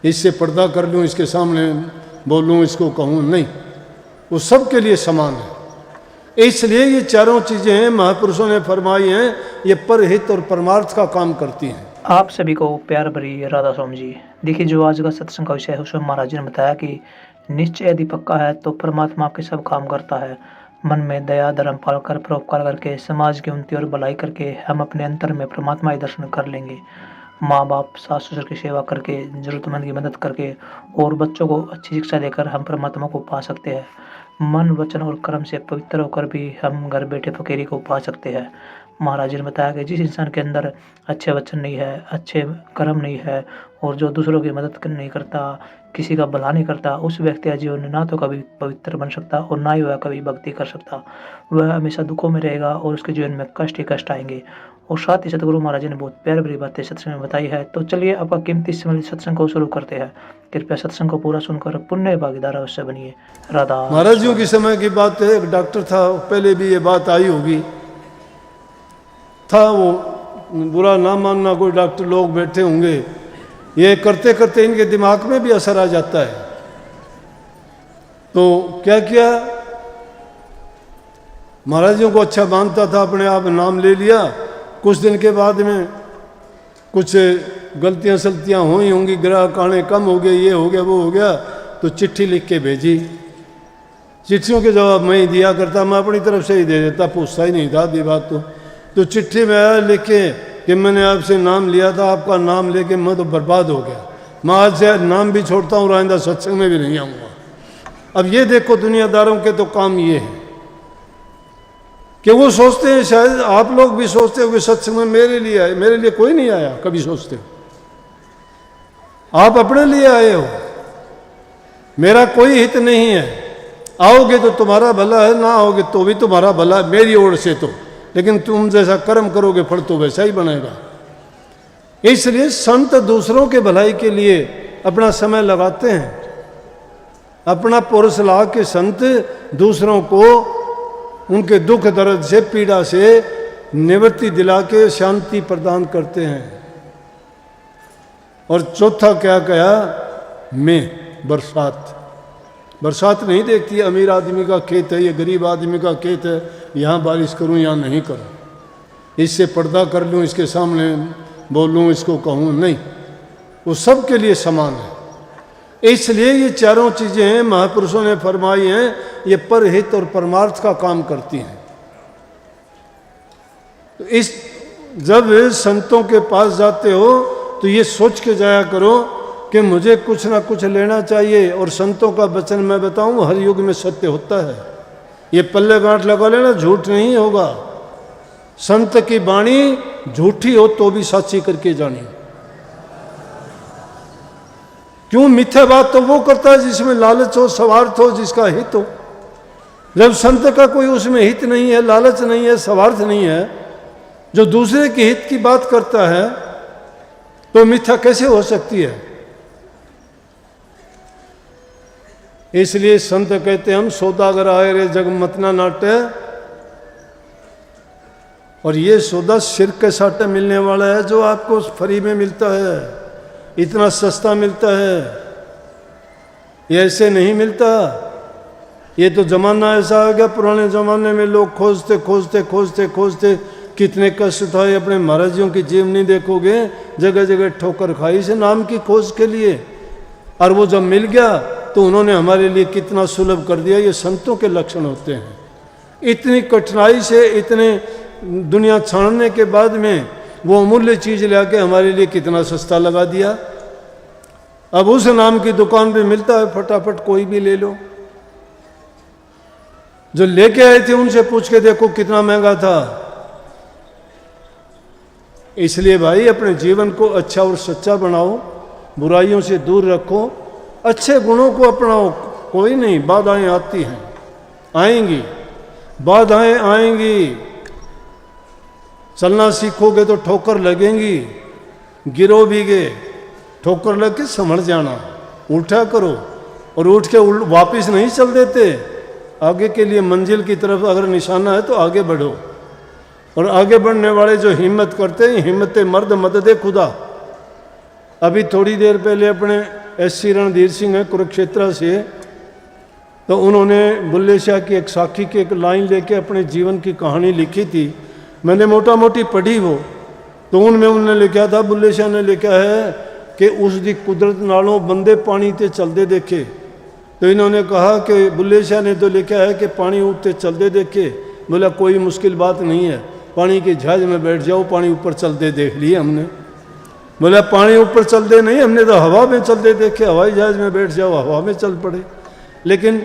इससे पर्दा कर लूँ, इसके सामने बोलूँ, इसको कहूँ, नहीं, वो सब के लिए समान है। इसलिए ये चारों चीज़ें महापुरुषों ने फरमाई हैं, ये परहित और परमार्थ का काम करती हैं। आप सभी को प्यार भरी राधा स्वामी जी। देखिए, जो आज का सत्संग का विषय है उसमें महाराज जी ने बताया कि निश्चय यदि पक्का है तो परमात्मा आपके सब काम करता है। मन में दया धर्म पालकर परोपकार करके समाज की उन्नति और भलाई करके हम अपने अंतर में परमात्मा के दर्शन कर लेंगे। माँ बाप सास ससुर की सेवा करके, जरूरतमंद की मदद करके और बच्चों को अच्छी शिक्षा देकर हम परमात्मा को पा सकते हैं। मन वचन और कर्म से पवित्र होकर भी हम घर बैठे फकीरी को पा सकते हैं। महाराज जी ने बताया कि जिस इंसान के अंदर अच्छे वचन नहीं है, अच्छे कर्म नहीं है और जो दूसरों की मदद नहीं करता, किसी का भला नहीं करता, उस व्यक्ति का जीवन ना तो कभी पवित्र बन सकता और ना ही वह कभी भक्ति कर सकता। वह हमेशा दुखों में रहेगा और उसके जीवन में कष्ट ही कष्ट आएंगे। और साथ ही सतगुरु महाराज जी ने बहुत प्यारी भरी बातें सत्संग में बताई है। तो चलिए आपका कीमती समय सत्संग को शुरू करते हैं। कृपया सत्संग को पूरा सुनकर पुण्य भागीदार अवश्य बनिए। राधा। महाराज जी के समय की बात है, एक डॉक्टर था, पहले भी ये बात आई होगी, था वो, बुरा ना मानना, कोई डॉक्टर लोग बैठे होंगे, ये करते करते इनके दिमाग में भी असर आ जाता है। तो क्या किया, महाराज जी को अच्छा मानता था, अपने आप नाम ले लिया। कुछ दिन के बाद में कुछ गलतियां सलतियां हुई होंगी, ग्राहक आने कम हो गए, ये हो गया वो हो गया, तो चिट्ठी लिख के भेजी। चिट्ठियों के जवाब मैं ही दिया करता, मैं अपनी तरफ से ही दे देता, पूछता ही नहीं था आधी बात। तो चिट्ठी में आया लिखे कि मैंने आपसे नाम लिया था, आपका नाम लेके मैं तो बर्बाद हो गया, मैं आज से नाम भी छोड़ता हूँ, आइंदा सत्संग में भी नहीं आऊँगा। अब ये देखो, दुनियादारों के तो काम ये है कि वो सोचते हैं, शायद आप लोग भी सोचते हो कि सत्संग में मेरे लिए आए, मेरे लिए कोई नहीं आया, कभी सोचते हो आप अपने लिए आए हो, मेरा कोई हित नहीं है। आओगे तो तुम्हारा भला है, ना आओगे तो भी तुम्हारा भला है मेरी ओर से तो, लेकिन तुम जैसा कर्म करोगे फल तो वैसा ही बनेगा। इसलिए संत दूसरों के भलाई के लिए अपना समय लगाते हैं, अपना पुरुष ला के संत दूसरों को उनके दुख दर्द से, पीड़ा से निवृत्ति दिला के शांति प्रदान करते हैं। और चौथा क्या कहा, मैं बरसात, बरसात नहीं देखती, अमीर आदमी का खेत है, ये गरीब आदमी का खेत है, यहाँ बारिश करूँ यहाँ नहीं करूँ, इससे पर्दा कर लूँ, इसके सामने बोलूँ, इसको कहूँ, नहीं, वो सब के लिए समान है। इसलिए ये चारों चीज़ें महापुरुषों ने फरमाई हैं, ये परहित और परमार्थ का काम करती हैं। तो इस जब संतों के पास जाते हो तो ये सोच के जाया करो कि मुझे कुछ ना कुछ लेना चाहिए। और संतों का वचन मैं बताऊं, हर युग में सत्य होता है, ये पल्ले गांठ लगा लेना, झूठ नहीं होगा। संत की वाणी झूठी हो तो भी साची करके जानी। क्यों, मिथ्या बात तो वो करता है जिसमें लालच हो, स्वार्थ हो, जिसका हित हो। जब संत का कोई उसमें हित नहीं है, लालच नहीं है, स्वार्थ नहीं है, जो दूसरे के हित की बात करता है, तो मिथ्या कैसे हो सकती है। इसलिए संत कहते हम सौदागर आए रे जग मत ना नाटे। और ये सौदा सिर के साटे मिलने वाला है, जो आपको फ्री में मिलता है, इतना सस्ता मिलता है, ये ऐसे नहीं मिलता। ये तो जमाना ऐसा आ गया, पुराने जमाने में लोग खोजते खोजते खोजते खोजते कितने कष्ट उठाए। अपने महाराजियों की जीवनी देखोगे, जगह जगह ठोकर खाई से नाम की खोज के लिए, और वो जब मिल गया तो उन्होंने हमारे लिए कितना सुलभ कर दिया। ये संतों के लक्षण होते हैं। इतनी कठिनाई से, इतने दुनिया छानने के बाद में वो अमूल्य चीज लाके हमारे लिए कितना सस्ता लगा दिया। अब उस नाम की दुकान पे मिलता है, फटाफट कोई भी ले लो। जो लेके आए थे उनसे पूछ के देखो कितना महंगा था। इसलिए भाई अपने जीवन को अच्छा और सच्चा बनाओ, बुराइयों से दूर रखो, अच्छे गुणों को अपनाओ। कोई नहीं, बाधाएं आती हैं, आएंगी, बाधाएं आएंगी। चलना सीखोगे तो ठोकर लगेंगी, गिरो भी गए, ठोकर लग के संभल जाना, उल्टा करो। और उठ के वापिस नहीं चल देते, आगे के लिए मंजिल की तरफ अगर निशाना है तो आगे बढ़ो। और आगे बढ़ने वाले जो हिम्मत करते हैं, हिम्मत मर्द मदद खुदा। अभी थोड़ी देर पहले अपने SC रणधीर सिंह है कुरुक्षेत्र से, तो उन्होंने बुल्ले शाह की एक साखी की एक लाइन लेके अपने जीवन की कहानी लिखी थी। मैंने मोटा मोटी पढ़ी वो, तो उनमें उन्होंने लिखा था, बुल्ले शाह ने लिखा है कि उस दी कुदरत नालों बंदे पानी ते चलते देखे। तो इन्होंने कहा कि बुल्ले शाह ने तो लिखा है कि पानी ऊपर चलते देखे। बोला कोई मुश्किल बात नहीं है, पानी के जहाज में बैठ जाओ, पानी ऊपर चलते देख लिए हमने। बोला पानी ऊपर चलते नहीं, हमने तो हवा में चलते देखे, हवाई जहाज में बैठ जाओ, हवा में चल पड़े। लेकिन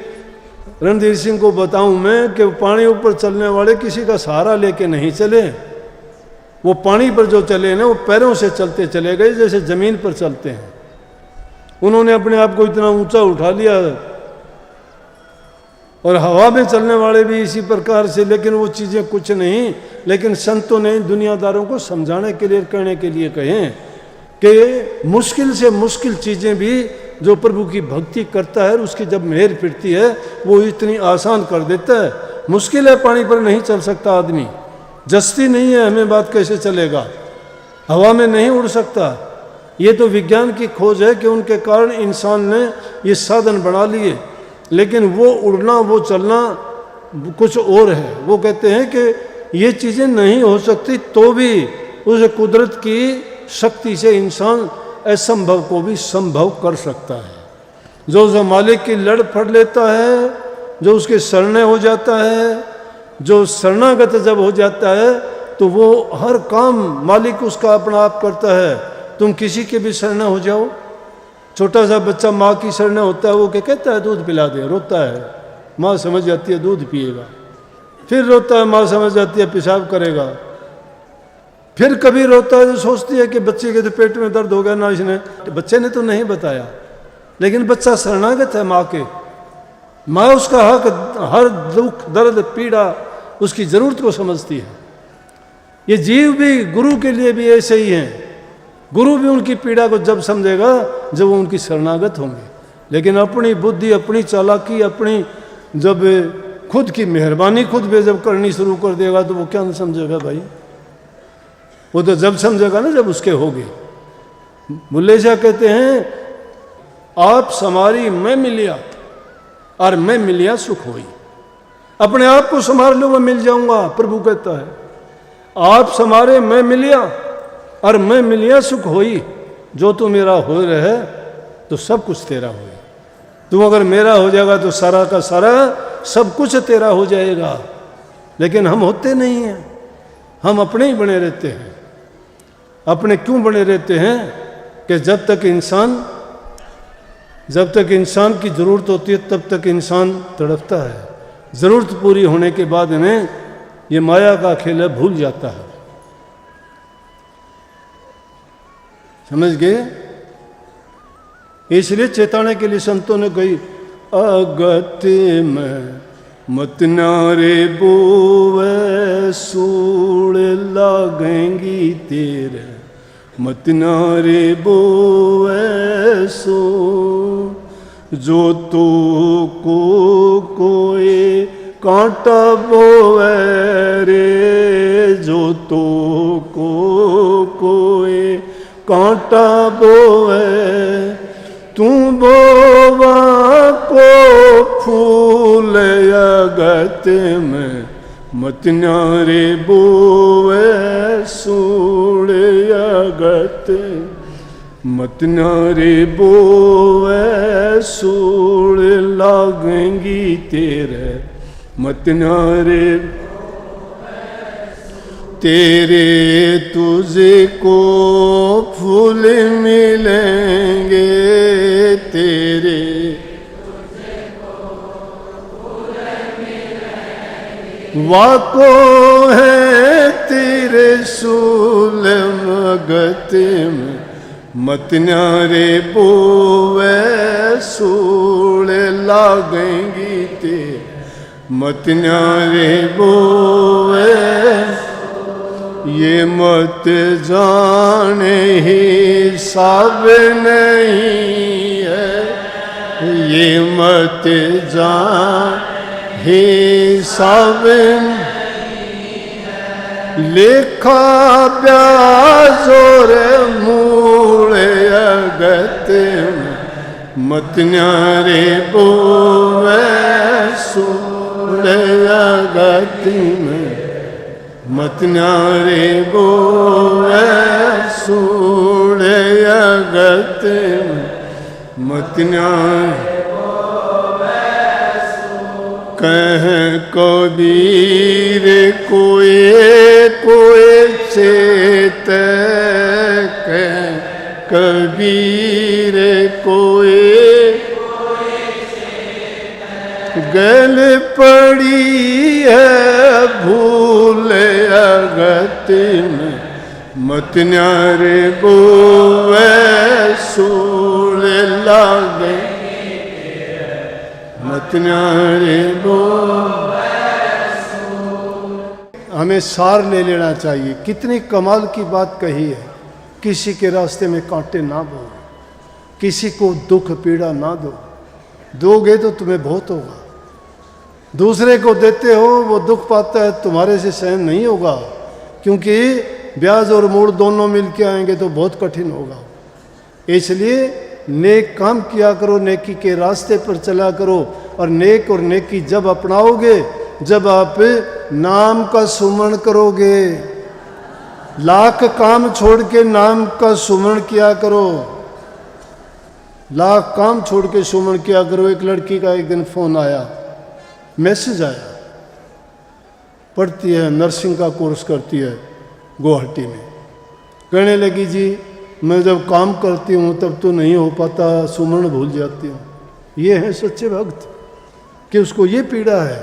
रणधीर सिंह को बताऊं मैं कि पानी ऊपर चलने वाले किसी का सहारा लेके नहीं चले, वो पानी पर जो चले ना वो पैरों से चलते चले गए, जैसे जमीन पर चलते हैं। उन्होंने अपने आप को इतना ऊंचा उठा लिया। और हवा में चलने वाले भी इसी प्रकार से, लेकिन वो चीज़ें कुछ नहीं। लेकिन संतों ने दुनियादारों को समझाने के लिए, कहने के लिए कहें कि मुश्किल से मुश्किल चीज़ें भी जो प्रभु की भक्ति करता है, उसकी जब मेहर फिरती है वो इतनी आसान कर देता है। मुश्किल है, पानी पर नहीं चल सकता आदमी, जस्ती नहीं है, हमें बात कैसे चलेगा, हवा में नहीं उड़ सकता। ये तो विज्ञान की खोज है कि उनके कारण इंसान ने ये साधन बना लिए। लेकिन वो उड़ना, वो चलना कुछ और है। वो कहते हैं कि ये चीज़ें नहीं हो सकती, तो भी उस कुदरत की शक्ति से इंसान असंभव को भी संभव कर सकता है। जो मालिक की लड़ फड़ लेता है, जो उसके शरणे हो जाता है, जो शरणागत जब हो जाता है, तो वो हर काम मालिक उसका अपना आप करता है। तुम किसी के भी शरणे हो जाओ, छोटा सा बच्चा माँ की शरणे होता है, वो क्या कहता है, दूध पिला दे, रोता है, माँ समझ जाती है दूध पिएगा, फिर रोता है, माँ समझ जाती है पेशाब करेगा, फिर कभी रोता है तो सोचती है कि बच्चे के तो पेट में दर्द हो गया ना, इसने, बच्चे ने तो नहीं बताया, लेकिन बच्चा शरणागत है माँ के। माँ उसका हक, हर दुख दर्द पीड़ा उसकी ज़रूरत को समझती है। ये जीव भी गुरु के लिए भी ऐसे ही हैं। गुरु भी उनकी पीड़ा को जब समझेगा जब वो उनकी शरणागत होंगे। लेकिन अपनी बुद्धि, अपनी चालाकी, अपनी जब खुद की मेहरबानी खुद भी जब करनी शुरू कर देगा तो वो क्या नहीं समझेगा भाई। वो तो जब समझेगा ना जब उसके होगे। बुल्ले शाह कहते हैं, आप समारी मैं मिलिया और मैं मिलिया सुख होई। अपने आप को संभाल लो, मैं मिल जाऊंगा, प्रभु कहता है। आप समारे मैं मिलिया और मैं मिलिया सुख होई। जो तू मेरा हो रहे तो सब कुछ तेरा होगा। तू अगर मेरा हो जाएगा तो सारा का सारा सब कुछ तेरा हो जाएगा। लेकिन हम होते नहीं हैं, हम अपने ही बने रहते हैं। अपने क्यों बने रहते हैं कि जब तक इंसान की ज़रूरत होती है तब तक इंसान तड़पता है। ज़रूरत पूरी होने के बाद में ये माया का खेल भूल जाता है। समझ गए? इसलिए चेताने के लिए संतों ने कही, अगत में मत नारे बोवे सूड़ लागेंगी तेरे, मत नारे बोवे सो जो तो को कोई कांटा बोवे रे, जो तो को कोई कांटा बोवे, तू बोवा को फूल अगत में मत नारे बोवे सूड़ अगत, मत नारे बोवे सूड़ लागेंगी तेरे, मत नारे तेरे तुझे को फूल मिलेंगे, तेरे वाको है तेरे सूल मगत में मत नारे बोवे सूड़ लागेंगी तेरे, मत नारे बोवे ये मत जाने ही सब नहीं है, ये मत जान ही सब लेखा ब्याजोर मूल अगत में मत न्यारे बोवे सूड़े गति में, मत न्यारे बोवे सूड़े गति में, मत न्यारे कह कबीर कोई कोई चेत, कह कबीर कोई गल पड़ी है भूल अगति में, मत न्यारे बोवे सूल लागे, मत न्यारे बोवे। हमें सार ले लेना चाहिए। कितनी कमाल की बात कही है। किसी के रास्ते में कांटे ना बो, किसी को दुख पीड़ा ना दो, दोगे तो तुम्हें बहुत होगा। दूसरे को देते हो वो दुख पाता है, तुम्हारे से सहन नहीं होगा, क्योंकि ब्याज और मूड दोनों मिल के आएंगे तो बहुत कठिन होगा। इसलिए नेक काम किया करो, नेकी के रास्ते पर चला करो। और नेक और नेकी जब अपनाओगे, जब आप नाम का सुमरण करोगे, लाख काम छोड़ के नाम का सुमरण किया करो, लाख काम छोड़ के सुमरण किया करो। एक लड़की का एक दिन फोन आया, मैसेज आया, पढ़ती है, नर्सिंग का कोर्स करती है गुवाहाटी में। कहने लगी जी मैं जब काम करती हूँ तब तो नहीं हो पाता, सुमरण भूल जाती हूँ। ये है सच्चे भक्त कि उसको ये पीड़ा है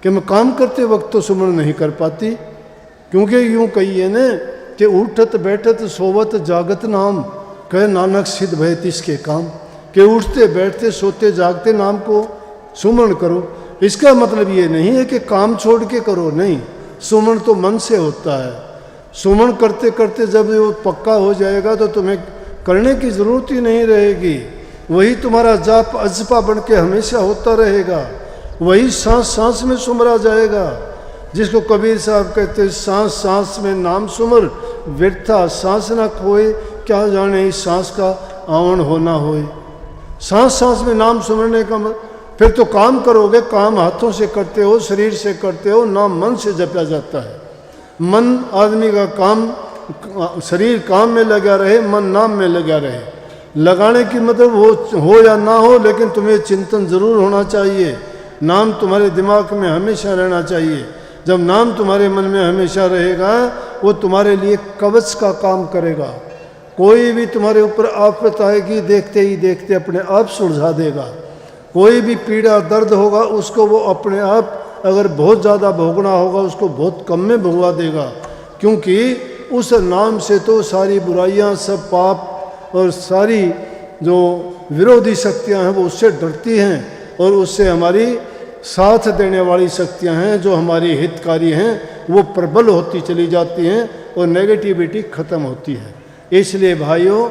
कि मैं काम करते वक्त तो सुमरण नहीं कर पाती, क्योंकि यूँ कहिए न कि उठत बैठत सोवत जागत नाम, कह नानक सिद्ध भय तिसके काम। कि उठते बैठते सोते जागते नाम को सुमरण करो। इसका मतलब ये नहीं है कि काम छोड़ के करो, नहीं, सुमरण तो मन से होता है। सुमरण करते करते जब वो पक्का हो जाएगा तो तुम्हें करने की ज़रूरत ही नहीं रहेगी। वही तुम्हारा जाप अजपा बन के हमेशा होता रहेगा, वही सांस सांस में सुमरा जाएगा। जिसको कबीर साहब कहते सांस सांस में नाम सुमर, व्यर्था सांस न खोए, क्या जाने इस सांस का आवन होना होए। सांस सांस में नाम सुमरने का फिर तो काम करोगे, काम हाथों से करते हो, शरीर से करते हो, नाम मन से जपा जाता है। मन आदमी का काम, शरीर काम में लगा रहे, मन नाम में लगा रहे। लगाने की मतलब हो या ना हो, लेकिन तुम्हें चिंतन जरूर होना चाहिए। नाम तुम्हारे दिमाग में हमेशा रहना चाहिए। जब नाम तुम्हारे मन में हमेशा रहेगा, वो तुम्हारे लिए कवच का काम करेगा। कोई भी तुम्हारे ऊपर आफत आएगी, देखते ही देखते अपने आप सुलझा देगा। कोई भी पीड़ा दर्द होगा, उसको वो अपने आप, अगर बहुत ज़्यादा भोगना होगा उसको बहुत कम में भुगवा देगा, क्योंकि उस नाम से तो सारी बुराइयां, सब पाप और सारी जो विरोधी शक्तियां हैं वो उससे डरती हैं, और उससे हमारी साथ देने वाली शक्तियां हैं जो हमारी हितकारी हैं वो प्रबल होती चली जाती हैं और नेगेटिविटी ख़त्म होती है। इसलिए भाइयों,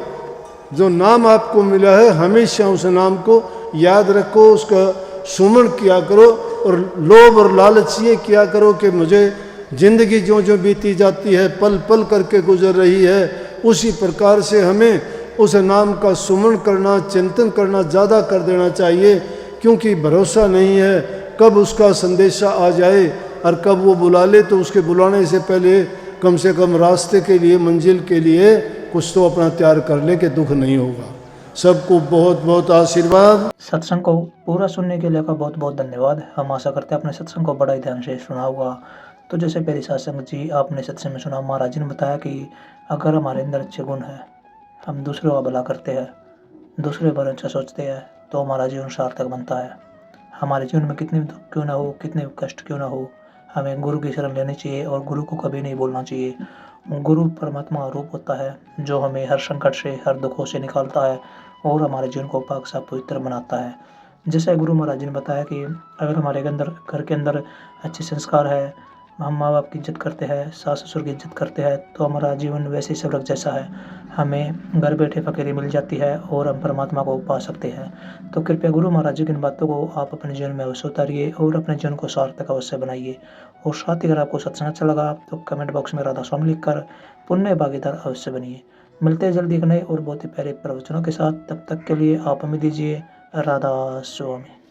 जो नाम आपको मिला है हमेशा उस नाम को याद रखो, उसका सुमरण किया करो। और लोभ और लालच ये किया करो कि मुझे जिंदगी जो जो बीती जाती है, पल पल करके गुजर रही है, उसी प्रकार से हमें उस नाम का सुमरण करना, चिंतन करना ज़्यादा कर देना चाहिए, क्योंकि भरोसा नहीं है कब उसका संदेशा आ जाए और कब वो बुला ले। तो उसके बुलाने से पहले कम से कम रास्ते के लिए, मंजिल के लिए कुछ तो अपना तैयार कर ले कि दुख नहीं होगा। सबको बहुत बहुत आशीर्वाद। सत्संग को पूरा सुनने के लिए का बहुत बहुत धन्यवाद। हम आशा करते हैं आपने सत्संग को बड़ा ही ध्यान से सुना होगा। तो जैसे पहले सत्संग जी आपने सत्संग में सुना, महाराज जी ने बताया कि अगर हमारे अंदर अच्छे गुण हैं, हम दूसरों का भला करते हैं, दूसरे बारे अच्छा सोचते हैं, तो हमारा जीवन सार्थक बनता है। हमारे जीवन में कितने दुख क्यों ना हो, कितने कष्ट क्यों ना हो, हमें गुरु की शरण लेनी चाहिए और गुरु को कभी नहीं बोलना चाहिए। गुरु परमात्मा का रूप होता है जो हमें हर संकट से, हर दुखों से निकालता है और हमारे जीवन को पाक साफ पवित्र बनाता है। जैसे गुरु महाराज जी ने बताया कि अगर हमारे घर के अंदर अच्छे संस्कार है, हम माँ बाप की इज्जत करते हैं, सास ससुर की इज्जत करते हैं, तो हमारा जीवन वैसे ही स्वर्ग जैसा है। हमें घर बैठे फकीरी मिल जाती है और हम परमात्मा को पा सकते हैं। तो कृपया गुरु महाराज जी की इन बातों को आप अपने जीवन में अवश्य उतारिए और अपने जीवन को सार्थक अवश्य बनाइए। और साथ ही अगर आपको सत्संग अच्छा लगा तो कमेंट बॉक्स में राधा स्वामी लिखकर पुण्य भागीदार अवश्य बनिए। मिलते हैं जल्दी एक नए और बहुत ही प्यारे प्रवचनों के साथ। तब तक के लिए आप हमें दीजिए राधा स्वामी।